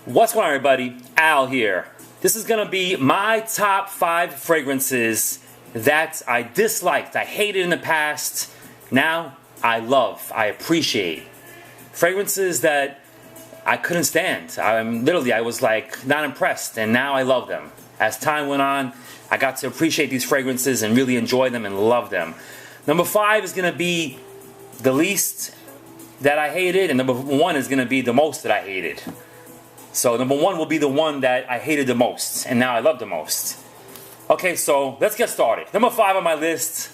What's going on, everybody? Al here. This is gonna be my top 5 fragrances that I disliked, I hated in the past. Now I love, I appreciate. Fragrances that I couldn't stand. I was like not impressed, and now I love them. As time went on, I got to appreciate these fragrances and really enjoy them and love them. Number 5 is gonna be the least that I hated, and number 1 is gonna be the most that I hated. So number 1 will be the one that I hated the most, and now I love the most. Okay, so let's get started. Number 5 on my list,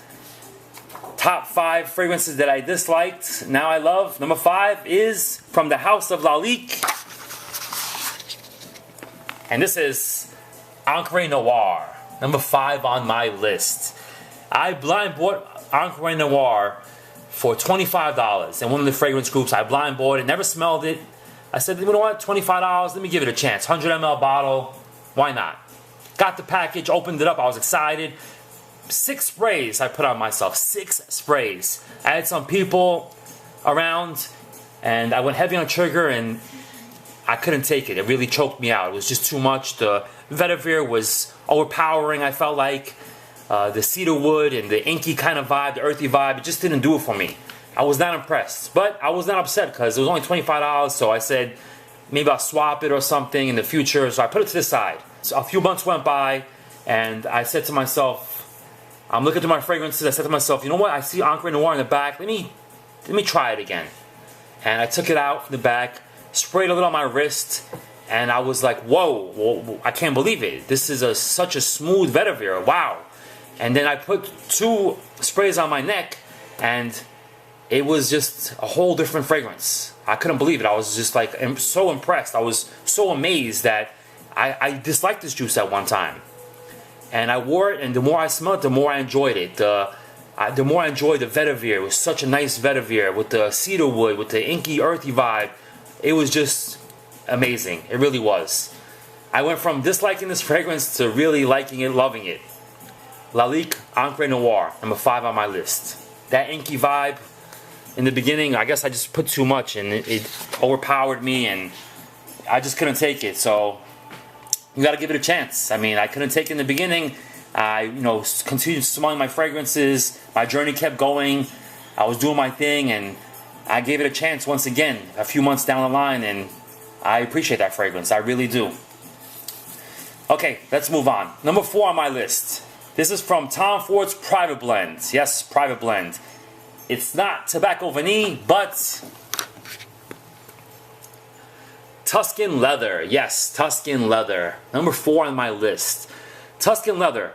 top 5 fragrances that I disliked, now I love. Number 5 is from the House of Lalique, and this is Ancre Noir. Number 5 on my list. I blind bought Ancre Noir for $25 in one of the fragrance groups. I blind bought it, never smelled it. I said, you know what, $25, let me give it a chance. 100 ml bottle, why not? Got the package, opened it up, I was excited. 6 sprays I put on myself, 6 sprays. I had some people around, and I went heavy on trigger, and I couldn't take it. It really choked me out. It was just too much. The vetiver was overpowering, I felt like. The cedar wood and the inky kind of vibe, the earthy vibe, it just didn't do it for me. I was not impressed, but I was not upset because it was only $25, so I said maybe I'll swap it or something in the future, so I put it to the side. So a few months went by, and I said to myself, I'm looking through my fragrances, I said to myself, you know what, I see Ancre Noir in the back, let me try it again. And I took it out from the back, sprayed a little on my wrist, and I was like, whoa, I can't believe it. This is such a smooth vetiver, wow. And then I put 2 sprays on my neck, and it was just a whole different fragrance. I couldn't believe it. I was just like so impressed. I was so amazed that I disliked this juice at one time. And I wore it, and the more I smelled it, the more I enjoyed it. The more I enjoyed the vetiver. It was such a nice vetiver with the cedar wood, with the inky, earthy vibe. It was just amazing. It really was. I went from disliking this fragrance to really liking it, loving it. Lalique Ancre Noir, number 5 on my list. That inky vibe. In the beginning, I guess I just put too much, and it overpowered me, and I just couldn't take it. So you got to give it a chance. I mean, I couldn't take it in the beginning. I, continued smelling my fragrances. My journey kept going. I was doing my thing, and I gave it a chance once again a few months down the line, and I appreciate that fragrance. I really do. Okay, let's move on. Number 4 on my list. This is from Tom Ford's Private Blend. Yes, Private Blend. It's not Tobacco Vanille, but Tuscan Leather. Yes, Tuscan Leather. Number 4 on my list. Tuscan Leather.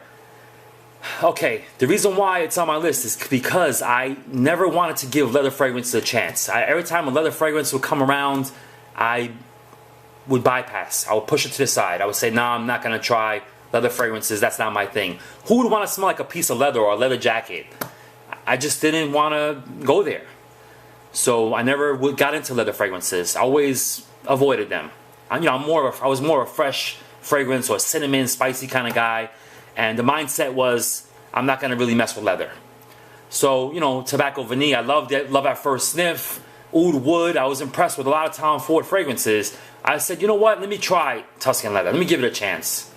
Okay, the reason why it's on my list is because I never wanted to give leather fragrances a chance. Every time a leather fragrance would come around, I would bypass. I would push it to the side. I would say, nah, I'm not going to try leather fragrances. That's not my thing. Who would want to smell like a piece of leather or a leather jacket? I just didn't want to go there. So I never got into leather fragrances. I always avoided them. I was more of a fresh fragrance or cinnamon, spicy kind of guy. And the mindset was, I'm not going to really mess with leather. So, Tobacco Vanille, I loved it. Love at first sniff. Oud Wood, I was impressed with a lot of Tom Ford fragrances. I said, you know what, let me try Tuscan Leather. Let me give it a chance.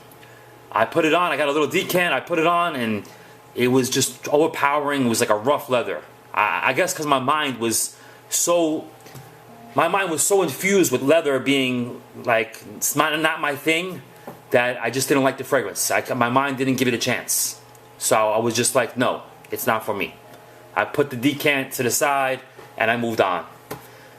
I put it on. I got a little decant. I put it on, and it was just overpowering. It was like a rough leather. I guess because my mind was so infused with leather being like not my thing, that I just didn't like the fragrance. My mind didn't give it a chance. So I was just like, no, it's not for me. I put the decant to the side, and I moved on.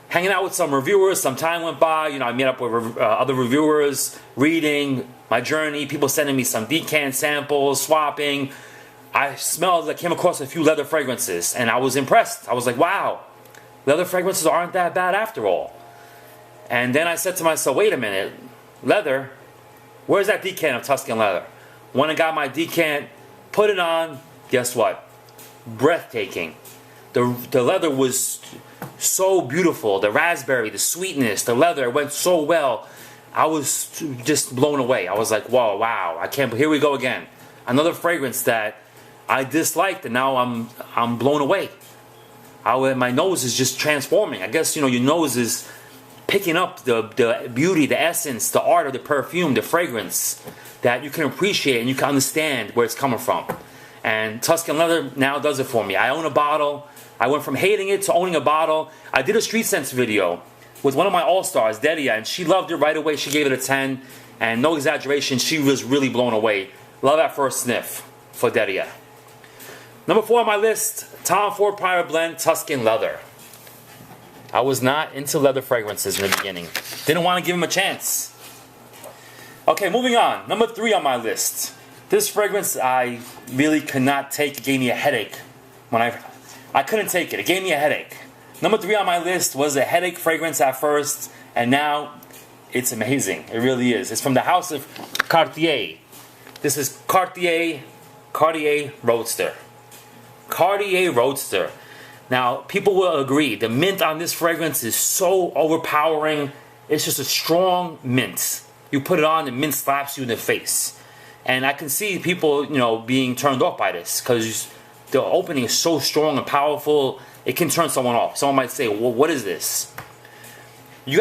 Hanging out with some reviewers, some time went by. I met up with other reviewers, reading my journey, people sending me some decant samples, swapping. I came across a few leather fragrances, and I was impressed. I was like, wow, leather fragrances aren't that bad after all. And then I said to myself, wait a minute, leather? Where's that decant of Tuscan Leather? When I got my decant, put it on, guess what? Breathtaking. The leather was so beautiful. The raspberry, the sweetness, the leather went so well. I was just blown away. I was like, whoa, wow, here we go again. Another fragrance that I disliked, and now I'm blown away. My nose is just transforming. I guess your nose is picking up the beauty, the essence, the art of the perfume, the fragrance, that you can appreciate and you can understand where it's coming from. And Tuscan Leather now does it for me. I own a bottle. I went from hating it to owning a bottle. I did a Street Sense video with one of my all-stars, Dedia, and she loved it right away. She gave it a 10, and no exaggeration, she was really blown away. Love at first sniff for Dedia. Number 4 on my list, Tom Ford Private Blend Tuscan Leather. I was not into leather fragrances in the beginning. Didn't want to give them a chance. Okay, moving on. Number 3 on my list. This fragrance I really could not take. It gave me a headache. I couldn't take it. It gave me a headache. Number 3 on my list was a headache fragrance at first, and now it's amazing. It really is. It's from the house of Cartier. This is Cartier Roadster. Cartier Roadster. Now, people will agree, the mint on this fragrance is so overpowering. It's just a strong mint. You put it on, the mint slaps you in the face. And I can see people, being turned off by this because the opening is so strong and powerful, it can turn someone off. Someone might say, well, what is this? You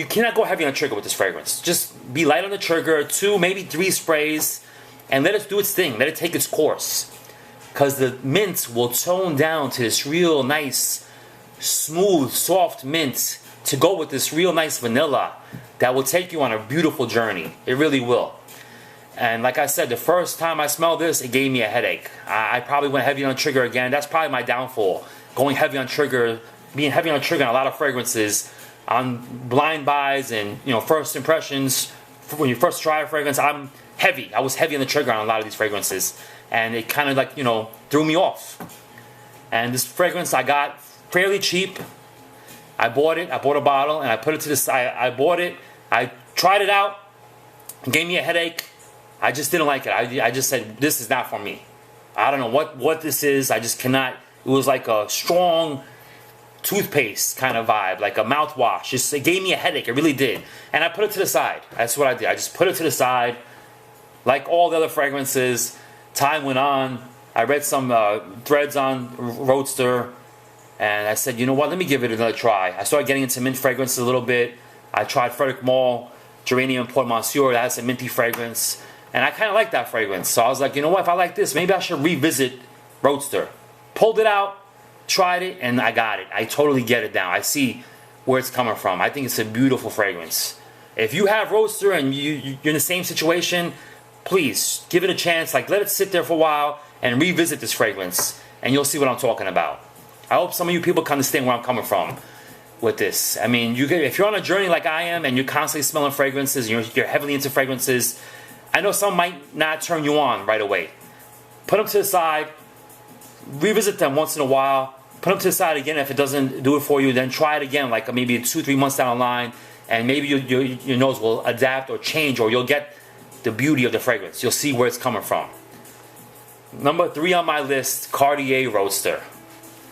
cannot go heavy on the trigger with this fragrance. Just be light on the trigger, 2, maybe 3 sprays, and let it do its thing. Let it take its course. Because the mint will tone down to this real nice, smooth, soft mint to go with this real nice vanilla that will take you on a beautiful journey. It really will. And like I said, the first time I smelled this, it gave me a headache. I probably went heavy on the trigger again. That's probably my downfall. Going heavy on trigger, being heavy on trigger on a lot of fragrances, on blind buys and first impressions. When you first try a fragrance, I'm heavy. I was heavy on the trigger on a lot of these fragrances, and it kind of threw me off. And this fragrance I got fairly cheap. I bought it. I bought a bottle and I put it to the side. I bought it. I tried it out. It gave me a headache. I just didn't like it. I just said, this is not for me. I don't know what this is. I just cannot. It was like a strong toothpaste kind of vibe, like a mouthwash. It gave me a headache. It really did. And I put it to the side. That's what I did. I just put it to the side. Like all the other fragrances, time went on. I read some threads on Roadster, and I said, you know what? Let me give it another try. I started getting into mint fragrances a little bit. I tried Frederic Malle, Geranium Port Monsieur. That has a minty fragrance. And I kind of like that fragrance. So I was like, you know what? If I like this, maybe I should revisit Roadster. Pulled it out, tried it, and I got it. I totally get it now. I see where it's coming from. I think it's a beautiful fragrance. If you have Roadster and you're in the same situation, please give it a chance. Let it sit there for a while and revisit this fragrance, and you'll see what I'm talking about. I hope some of you people can understand where I'm coming from with this. I mean, if you're on a journey like I am and you're constantly smelling fragrances, you're heavily into fragrances, I know some might not turn you on right away. Put them to the side, revisit them once in a while, put them to the side again. If it doesn't do it for you, then try it again, like maybe 2-3 months down the line, and maybe your nose will adapt or change, or you'll get the beauty of the fragrance. You'll see where it's coming from. Number 3 on my list, Cartier Roadster.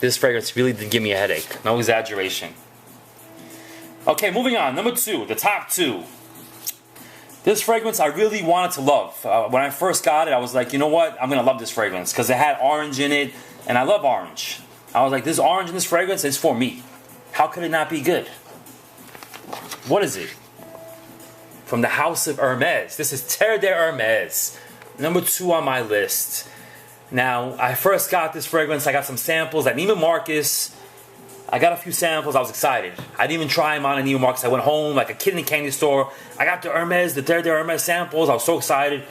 This fragrance really did give me a headache. No exaggeration. Okay, moving on. Number 2, the top 2. This fragrance I really wanted to love. When I first got it, I was like, you know what? I'm going to love this fragrance because it had orange in it, and I love orange. I was like, this orange in this fragrance is for me. How could it not be good? What is it? From the house of Hermes. This is Terre de Hermes. Number 2 on my list. Now, I first got this fragrance. I got some samples at Neiman Marcus. I got a few samples. I was excited. I didn't even try them on at Neiman Marcus. I went home like a kid in a candy store. I got the Terre de Hermes samples. I was so excited.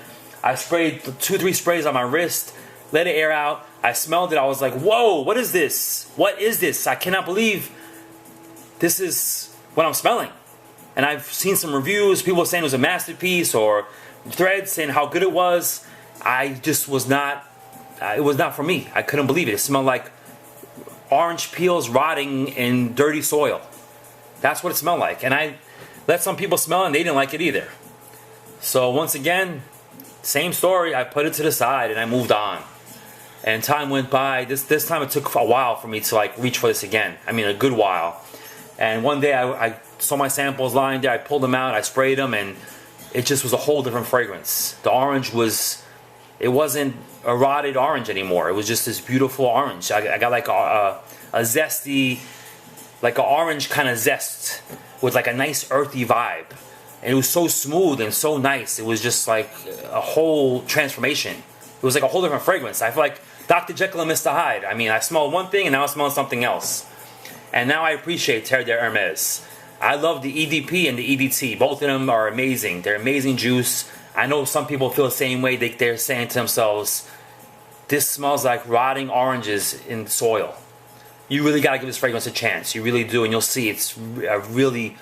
I sprayed 2-3 sprays on my wrist. Let it air out. I smelled it. I was like, whoa, what is this? What is this? I cannot believe this is what I'm smelling. And I've seen some reviews. People saying it was a masterpiece, or threads saying how good it was. I just was not, it was not for me. I couldn't believe it. It smelled like orange peels rotting in dirty soil. That's what it smelled like. And I let some people smell it and they didn't like it either. So once again, same story. I put it to the side and I moved on. And time went by. This time it took a while for me to reach for this again. I mean, a good while. And one day I saw my samples lying there. I pulled them out. I sprayed them, and it just was a whole different fragrance. The orange it wasn't a rotted orange anymore. It was just this beautiful orange. I got like a zesty, like an orange kind of zest with like a nice earthy vibe. And it was so smooth and so nice. It was just like a whole transformation. It was like a whole different fragrance. I feel like Dr. Jekyll and Mr. Hyde. I mean, I smelled one thing and now I smell something else. And now I appreciate Terre de Hermes. I love the EDP and the EDT. Both of them are amazing. They're amazing juice. I know some people feel the same way. They're saying to themselves, this smells like rotting oranges in soil. You really got to give this fragrance a chance. You really do. And you'll see it's a really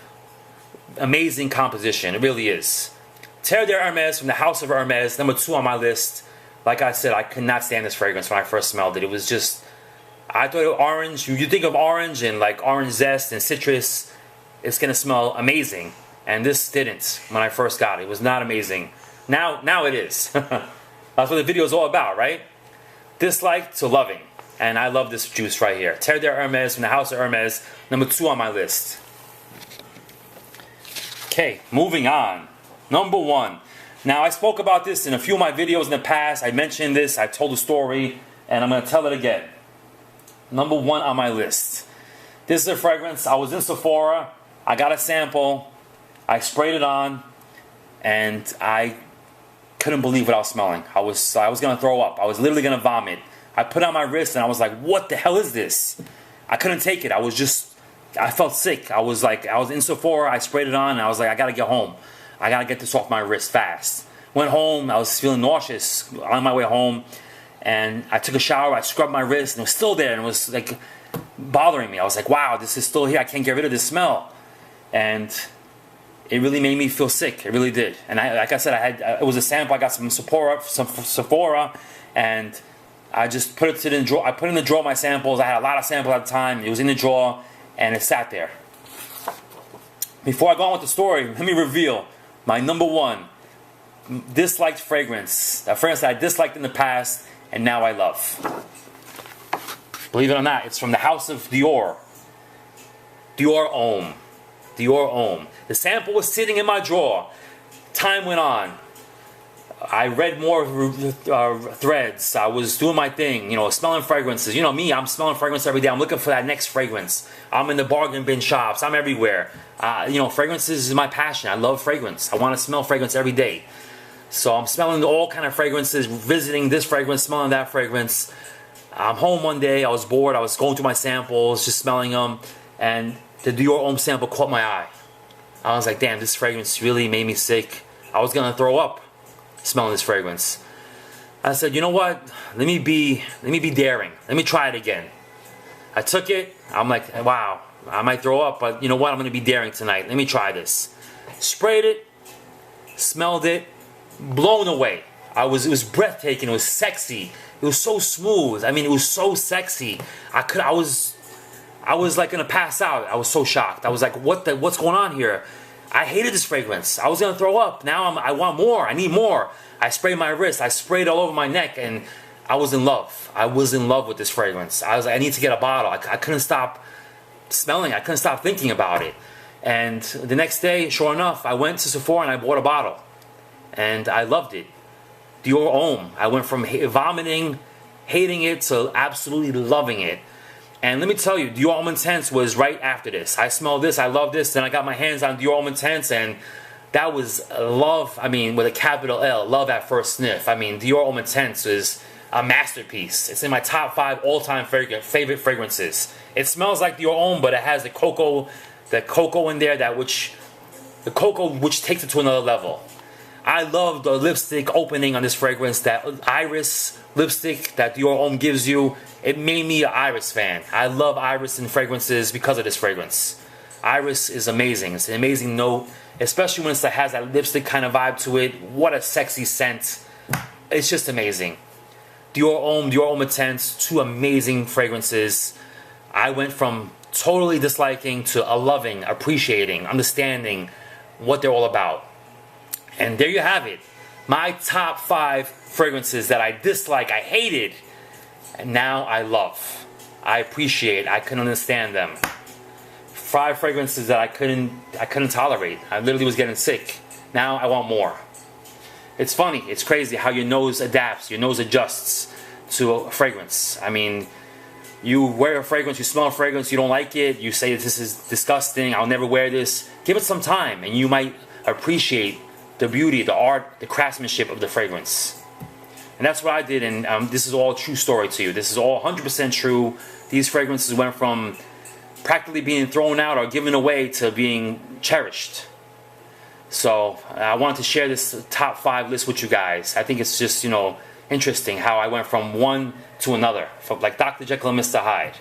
amazing composition. It really is. Terre de Hermes from the House of Hermes, number 2 on my list. Like I said, I could not stand this fragrance when I first smelled it. It was just, I thought of orange. You think of orange and like orange zest and citrus, it's going to smell amazing. And this didn't when I first got it. It was not amazing. Now it is. That's what the video is all about, right? Dislike to loving. And I love this juice right here. Terre de Hermes from the House of Hermes, number 2 on my list. Okay, moving on. Number 1. Now, I spoke about this in a few of my videos in the past. I mentioned this, I told the story, and I'm going to tell it again. Number 1 on my list. This is a fragrance. I was in Sephora. I got a sample. I sprayed it on, and I couldn't believe what I was smelling. I was going to throw up. I was literally going to vomit. I put it on my wrist, and I was like, what the hell is this? I couldn't take it. I felt sick. I was in Sephora. I sprayed it on, and I was like, I got to get home. I got to get this off my wrist fast. Went home. I was feeling nauseous on my way home, and I took a shower. I scrubbed my wrist, and it was still there, and it was like bothering me. I was like, wow, this is still here. I can't get rid of this smell. And it really made me feel sick. It really did. And like I said, it was a sample. I got some Sephora, and I just put it in the drawer. I put it in the drawer my samples. I had a lot of samples at the time. It was in the drawer, and it sat there. Before I go on with the story, let me reveal my number 1 disliked fragrance. A fragrance that I disliked in the past, and now I love. Believe it or not, it's from the House of Dior. Dior Homme. Dior Homme. The sample was sitting in my drawer. Time went on. I read more threads. I was doing my thing, smelling fragrances. You know me, I'm smelling fragrance every day. I'm looking for that next fragrance. I'm in the bargain bin shops. I'm everywhere. Fragrances is my passion. I love fragrance. I want to smell fragrance every day. So I'm smelling all kind of fragrances, visiting this fragrance, smelling that fragrance. I'm home one day. I was bored. I was going through my samples, just smelling them. And the Dior Homme sample caught my eye. I was like, damn, this fragrance really made me sick. I was going to throw up smelling this fragrance. I said, you know what? Let me be daring. Let me try it again. I took it. I'm like, wow, I might throw up, but you know what? I'm going to be daring tonight. Let me try this. Sprayed it, smelled it, blown away. It was breathtaking. It was sexy. It was so smooth. I mean, it was so sexy. I was like gonna pass out. I was so shocked. I was like, what's going on here? I hated this fragrance. I was gonna throw up. Now I want more. I need more. I sprayed my wrist. I sprayed all over my neck, and I was in love. I was in love with this fragrance. I was like, I need to get a bottle. I couldn't stop smelling. I couldn't stop thinking about it. And the next day, sure enough, I went to Sephora and I bought a bottle, and I loved it. Dior Homme. I went from vomiting, hating it, to absolutely loving it. And let me tell you, Dior Homme Intense was right after this. I smelled this, I love this, then I got my hands on Dior Homme Intense, and that was love, with a capital L, love at first sniff. Dior Homme Intense is a masterpiece. It's in my top 5 all-time favorite fragrances. It smells like Dior Homme, but it has the cocoa in there, the cocoa which takes it to another level. I love the lipstick opening on this fragrance, that iris lipstick that Dior Homme gives you. It made me an iris fan. I love iris in fragrances because of this fragrance. Iris is amazing. It's an amazing note, especially when it has that lipstick kind of vibe to it. What a sexy scent. It's just amazing. Dior Homme Intense, 2 amazing fragrances. I went from totally disliking to a loving, appreciating, understanding what they're all about. And there you have it. My top 5 fragrances that I dislike, I hated, and now I love. I appreciate. I couldn't understand them. 5 fragrances that I couldn't tolerate. I literally was getting sick. Now I want more. It's funny. It's crazy how your nose adapts. Your nose adjusts to a fragrance. You wear a fragrance, you smell a fragrance, you don't like it, you say this is disgusting, I'll never wear this. Give it some time and you might appreciate the beauty, the art, the craftsmanship of the fragrance. And that's what I did, and this is all a true story to you. This is all 100% true. These fragrances went from practically being thrown out or given away to being cherished. So I wanted to share this top 5 list with you guys. I think it's just, you know, interesting how I went from one to another, from like Dr. Jekyll and Mr. Hyde.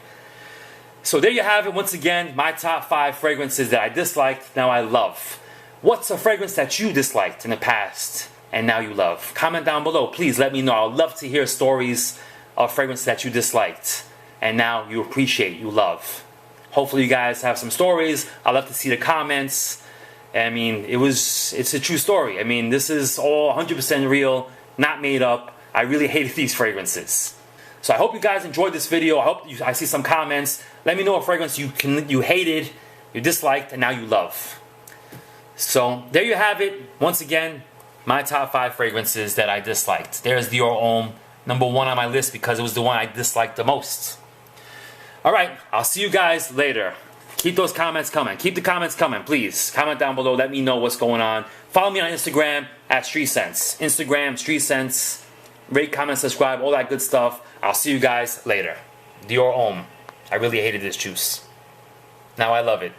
So there you have it. Once again, my top 5 fragrances that I disliked, now I love. What's a fragrance that you disliked in the past and now you love? Comment down below. Please let me know. I'd love to hear stories of fragrances that you disliked and now you appreciate, you love. Hopefully you guys have some stories. I'd love to see the comments. I mean, it's a true story. I mean, this is all 100% real, not made up. I really hated these fragrances. So I hope you guys enjoyed this video. I see some comments. Let me know a fragrance you hated, you disliked, and now you love. So there you have it. Once again, my top 5 fragrances that I disliked. There's Dior Homme, number 1 on my list because it was the one I disliked the most. Alright, I'll see you guys later. Keep those comments coming. Keep the comments coming, please. Comment down below. Let me know what's going on. Follow me on Instagram at StreetSense. Instagram, StreetSense. Rate, comment, subscribe, all that good stuff. I'll see you guys later. Dior Homme. I really hated this juice. Now I love it.